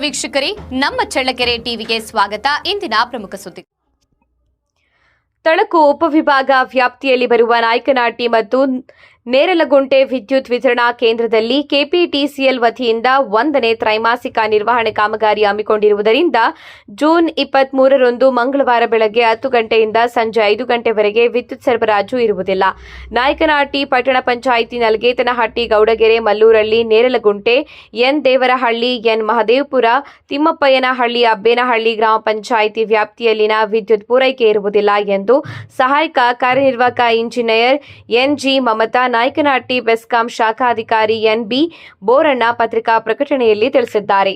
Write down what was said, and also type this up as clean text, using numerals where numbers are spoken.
ವೀಕ್ಷಕರೇ, ನಮ್ಮ ಚಳ್ಳಕೆರೆ ಟಿವಿಗೆ ಸ್ವಾಗತ. ಇಂದಿನ ಪ್ರಮುಖ ಸುದ್ದಿ. ತಳಕು ಉಪವಿಭಾಗ ವ್ಯಾಪ್ತಿಯಲ್ಲಿ ಬರುವ ನಾಯಕನಹಟ್ಟಿ ಮತ್ತು ನೇರಲಗುಂಟೆ ವಿದ್ಯುತ್ ವಿತರಣಾ ಕೇಂದ್ರದಲ್ಲಿ ಕೆಪಿಟಿಸಿಎಲ್ ವತಿಯಿಂದ 1ನೇ ತ್ರೈಮಾಸಿಕ ನಿರ್ವಹಣೆ ಕಾಮಗಾರಿ ಹಮ್ಮಿಕೊಂಡಿರುವುದರಿಂದ ಜೂನ್ 23ರಂದು ಮಂಗಳವಾರ ಬೆಳಗ್ಗೆ 10 ಗಂಟೆಯಿಂದ ಸಂಜೆ 5 ಗಂಟೆವರೆಗೆ ವಿದ್ಯುತ್ ಸರಬರಾಜು ಇರುವುದಿಲ್ಲ. ನಾಯಕನಹಟ್ಟಿ ಪಟ್ಟಣ ಪಂಚಾಯಿತಿ, ನಲಗೇತನಹಟ್ಟಿ, ಗೌಡಗೆರೆ, ಮಲ್ಲೂರಹಳ್ಳಿ, ನೇರಲಗುಂಟೆ, ಎನ್ ದೇವರಹಳ್ಳಿ, ಎನ್ ಮಹದೇವಪುರ, ತಿಮ್ಮಪ್ಪಯ್ಯನಹಳ್ಳಿ, ಅಬ್ಬೇನಹಳ್ಳಿ ಗ್ರಾಮ ಪಂಚಾಯಿತಿ ವ್ಯಾಪ್ತಿಯಲ್ಲಿನ ವಿದ್ಯುತ್ ಪೂರೈಕೆ ಇರುವುದಿಲ್ಲ ಎಂದು ಸಹಾಯಕ ಕಾರ್ಯನಿರ್ವಾಹಕ ಇಂಜಿನಿಯರ್ ಎನ್ಜಿ ಮಮತಾ, ನಾಯಕನಹಟ್ಟಿ ಬೆಸ್ಕಾಂ ಶಾಖಾಧಿಕಾರಿ ಎನ್ಬಿ ಬೋರಣ್ಣ ಪತ್ರಿಕಾ ಪ್ರಕಟಣೆಯಲ್ಲಿ ತಿಳಿಸಿದ್ದಾರೆ.